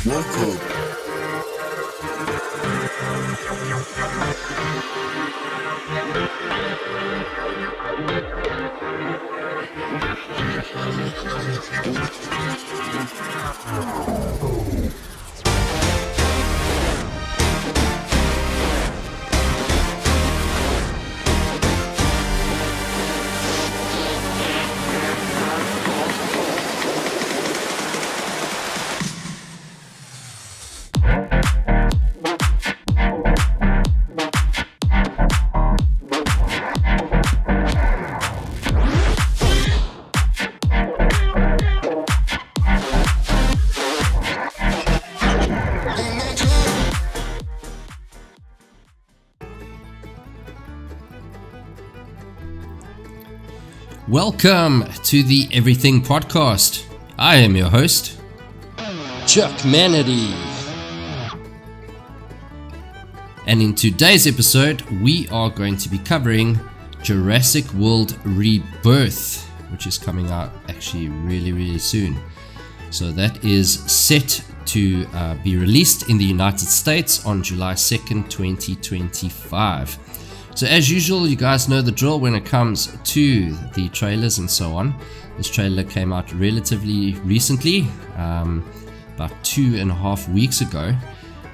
Welcome. Welcome to the Everything Podcast. I am your host, Chuck Manatee. And in today's episode, we are going to be covering Jurassic World Rebirth, which is coming out actually really soon. So that is set to be released in the United States on July 2nd, 2025. So as usual, you guys know the drill when it comes to the trailers and so on. This trailer came out relatively recently, about 2.5 weeks ago.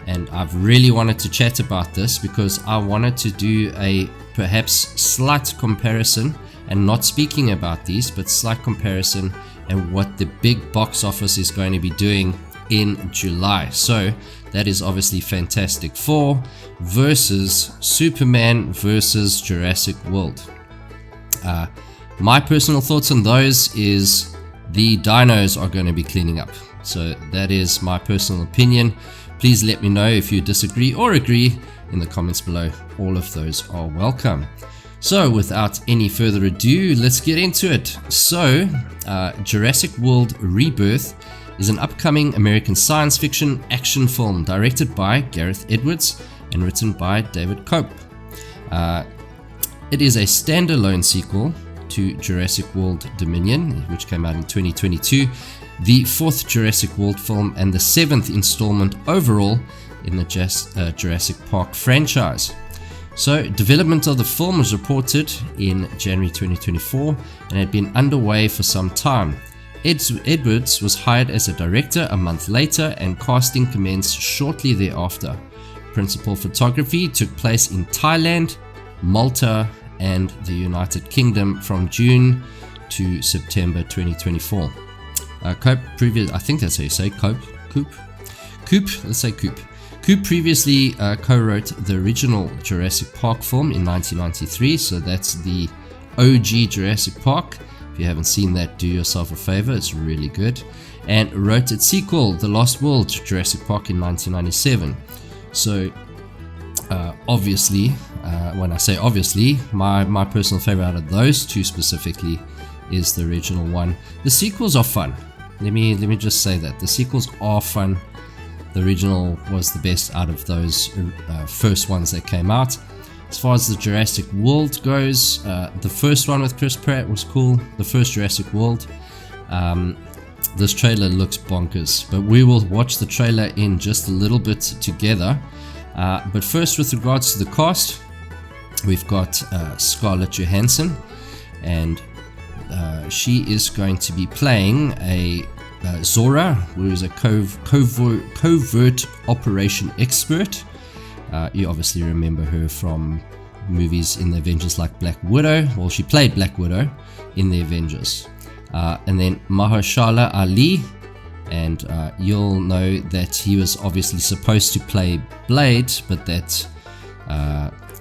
And I've really wanted to chat about this because I wanted to do a perhaps slight comparison, and not speaking about these, but slight comparison and what the big box office is going to be doing in July. So that is obviously Fantastic Four versus Superman versus Jurassic World. My personal thoughts on those is the dinos are going to be cleaning up. So that is my personal opinion. Please let me know if you disagree or agree in the comments below. All of those are welcome. So without any further ado, let's get into it. So Jurassic World Rebirth is an upcoming American science fiction action film directed by Gareth Edwards and written by David Cope. It is a standalone sequel to Jurassic World Dominion, which came out in 2022, the fourth Jurassic World film and the seventh installment overall in the Jurassic Park franchise. So development of the film was reported in January 2024 and had been underway for some time. Edwards was hired as a director a month later, and casting commenced shortly thereafter. Principal photography took place in Thailand, Malta, and the United Kingdom from June to September 2024. Coop previously co-wrote the original Jurassic Park film in 1993, so that's the OG Jurassic Park. If you haven't seen that, do yourself a favor, it's really good. And wrote its sequel, The Lost World, Jurassic Park in 1997. So obviously, when I say obviously, my personal favorite out of those two specifically is the original one. The sequels are fun. Let me just say that. The sequels are fun. The original was the best out of those first ones that came out. As far as the Jurassic World goes, the first one with Chris Pratt was cool. The first Jurassic World. This trailer looks bonkers, but we will watch the trailer in just a little bit together. But first, with regards to the cast, we've got Scarlett Johansson, and she is going to be playing a Zora, who is a covert operation expert. You obviously remember her from movies in the Avengers like Black Widow. Well, she played Black Widow in the Avengers. And then Mahershala Ali, and you'll know that he was obviously supposed to play Blade, but that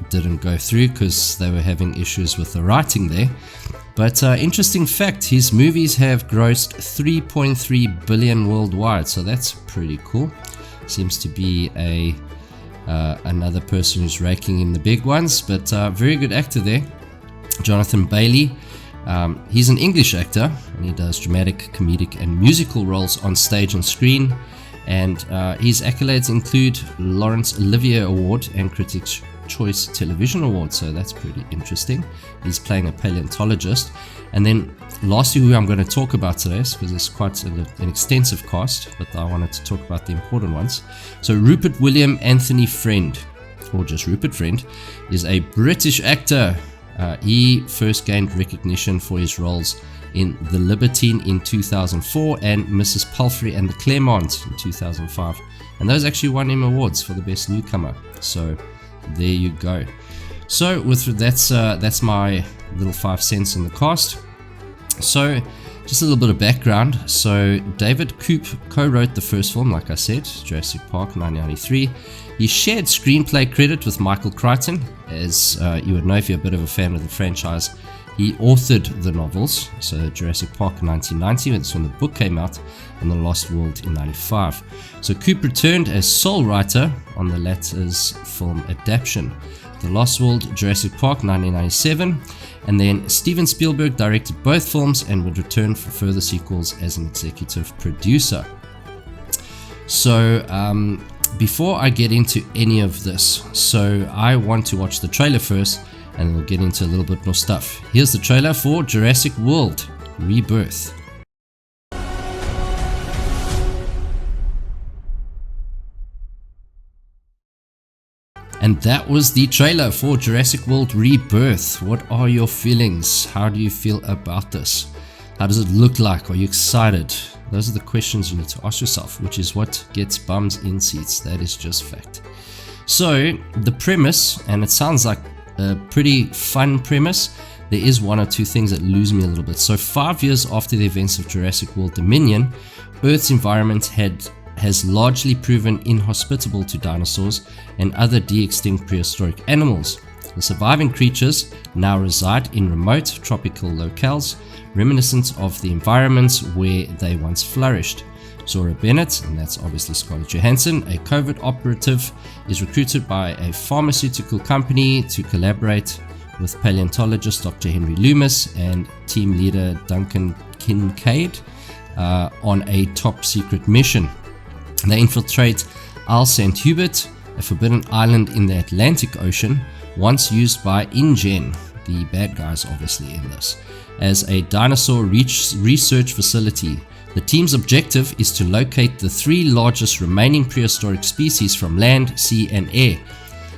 didn't go through because they were having issues with the writing there. But interesting fact, his movies have grossed 3.3 billion worldwide, so that's pretty cool. Seems to be another person who's raking in the big ones, but very good actor there. Jonathan Bailey, he's an English actor, and he does dramatic, comedic and musical roles on stage and screen, and his accolades include Laurence Olivier Award and Critics' Choice Television Award, so that's pretty interesting. He's playing a paleontologist. And then lastly, who I'm going to talk about today, because there's quite an extensive cast, but I wanted to talk about the important ones. So Rupert William Anthony Friend, or just Rupert Friend, is a British actor. He first gained recognition for his roles in The Libertine in 2004 and Mrs. Palfrey and the Claremont in 2005. And those actually won him awards for the best newcomer. So there you go. So that's my little 5 cents in the cast. So just a little bit of background. So David Koop co-wrote the first film, like I said, Jurassic Park 1993. He shared screenplay credit with Michael Crichton. As you would know if you're a bit of a fan of the franchise, he authored the novels, so Jurassic Park 1990, that's when the book came out, and The Lost World in 95. So Koop returned as sole writer on the latter's film adaptation, The Lost World, Jurassic Park 1997, and then Steven Spielberg directed both films and would return for further sequels as an executive producer. So before I get into any of this, so I want to watch the trailer first, and then we'll get into a little bit more stuff. Here's the trailer for Jurassic World Rebirth. And that was the trailer for Jurassic World Rebirth. What are your feelings? How do you feel about this? How does it look like? Are you excited? Those are the questions you need to ask yourself, which is what gets bums in seats. That is just fact. So the premise, and it sounds like a pretty fun premise, there is one or two things that lose me a little bit. So 5 years after the events of Jurassic World Dominion, Earth's environment has largely proven inhospitable to dinosaurs and other de-extinct prehistoric animals. The surviving creatures now reside in remote tropical locales, reminiscent of the environments where they once flourished. Zora Bennett, and that's obviously Scarlett Johansson, a covert operative, is recruited by a pharmaceutical company to collaborate with paleontologist Dr. Henry Loomis and team leader Duncan Kincaid on a top secret mission. They infiltrate Al St. Hubert, a forbidden island in the Atlantic Ocean, once used by InGen, the bad guys obviously in this, as a dinosaur research facility. The team's objective is to locate the 3 largest remaining prehistoric species from land, sea, and air.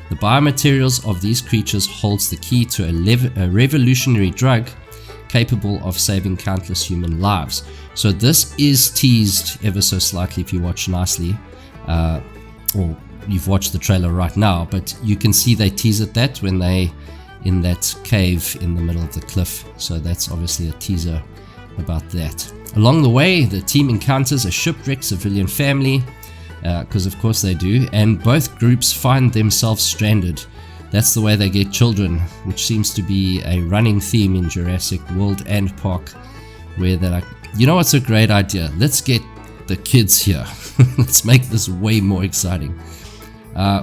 The biomaterials of these creatures holds the key to a revolutionary drug capable of saving countless human lives. So this is teased ever so slightly if you watch nicely, or you've watched the trailer right now, but you can see they tease at that when they in that cave in the middle of the cliff. So that's obviously a teaser about that. Along the way, the team encounters a shipwrecked civilian family, because of course they do, and both groups find themselves stranded. That's the way they get children, which seems to be a running theme in Jurassic World and Park, where they're like, you know what's a great idea? Let's get the kids here. Let's make this way more exciting.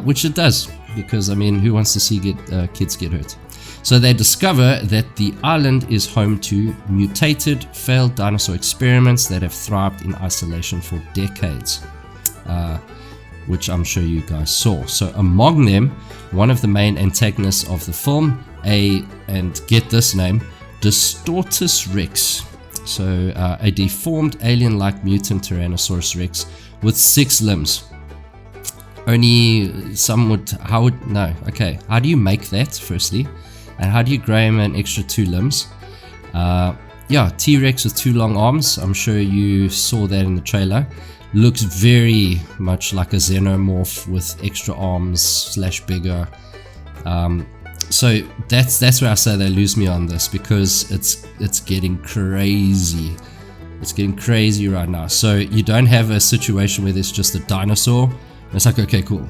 Which it does, because I mean, who wants to see kids get hurt? So they discover that the island is home to mutated, failed dinosaur experiments that have thrived in isolation for decades, which I'm sure you guys saw. So among them, one of the main antagonists of the film, and get this name, Distortus Rex. So a deformed alien-like mutant Tyrannosaurus Rex with 6 limbs. Only some would, how do you make that firstly? And how do you grow him an extra 2 limbs? T-Rex with 2 long arms. I'm sure you saw that in the trailer. Looks very much like a xenomorph with extra arms / bigger. So that's where I say they lose me on this, because it's getting crazy. It's getting crazy right now. So you don't have a situation where there's just a dinosaur. It's like, okay, cool.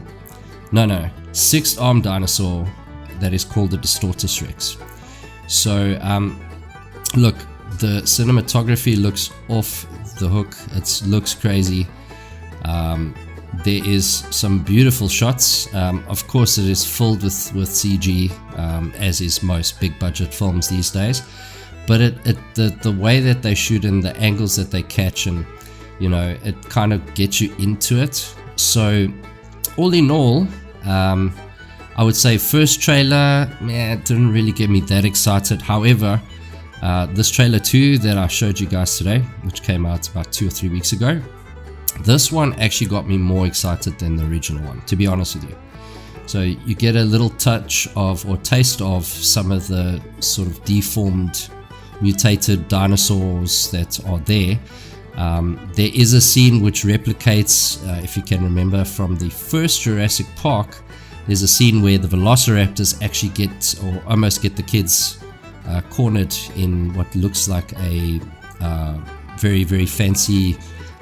No. 6-armed dinosaur that is called the Distortus Rex. So, look, the cinematography looks off the hook. It looks crazy. There is some beautiful shots. Of course, it is filled with CG, as is most big budget films these days. But the way that they shoot and the angles that they catch, and it kind of gets you into it. So, all in all, I would say first trailer, it didn't really get me that excited. However, This trailer 2 that I showed you guys today, which came out about 2 or 3 weeks ago, this one actually got me more excited than the original one, to be honest with you. So you get a little touch of, or taste of, some of the sort of deformed, mutated dinosaurs that are there. There is a scene which replicates, if you can remember from the first Jurassic Park, there's a scene where the velociraptors actually get, or almost get, the kids cornered in what looks like a very, very fancy,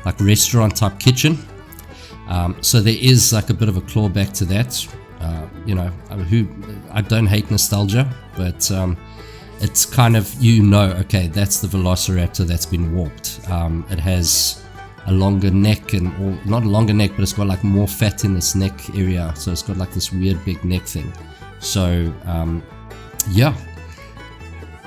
like restaurant type kitchen. So there is like a bit of a clawback to that. You know, I don't hate nostalgia, but it's kind of, you know, okay, that's the velociraptor that's been warped. It has a longer neck, and, or not a longer neck, but it's got like more fat in its neck area, so it's got like this weird big neck thing. So yeah,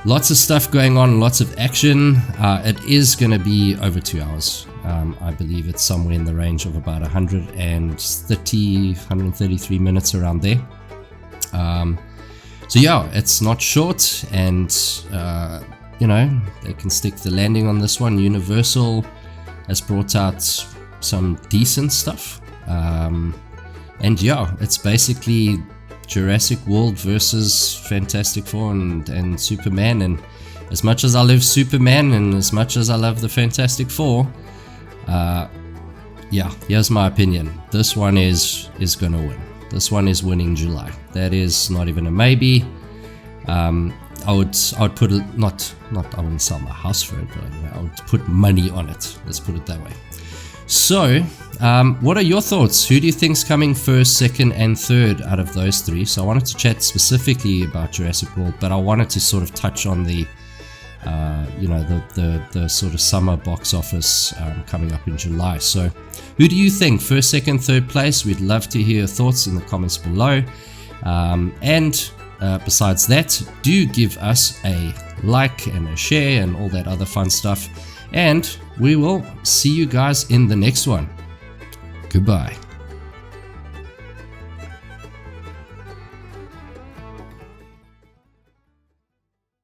lots of stuff going on, lots of action. It is going to be over 2 hours. I believe it's somewhere in the range of about 133 minutes, around there. So yeah, it's not short, and you know, they can stick the landing on this one. Universal has brought out some decent stuff, and yeah, it's basically Jurassic World versus Fantastic Four and Superman. And as much as I love Superman, and as much as I love the Fantastic Four, yeah, here's my opinion. This one is gonna win. This one is winning July. That is not even a maybe. I would put it, not I wouldn't sell my house for it, but I would put money on it. Let's put it that way. So, what are your thoughts? Who do you think's coming first, second, and third out of those three? So I wanted to chat specifically about Jurassic World, but I wanted to sort of touch on the you know, the sort of summer box office coming up in July. So who do you think first, second, third place? We'd love to hear your thoughts in the comments below, and besides that, do give us a like and a share and all that other fun stuff, and we will see you guys in the next one. Goodbye.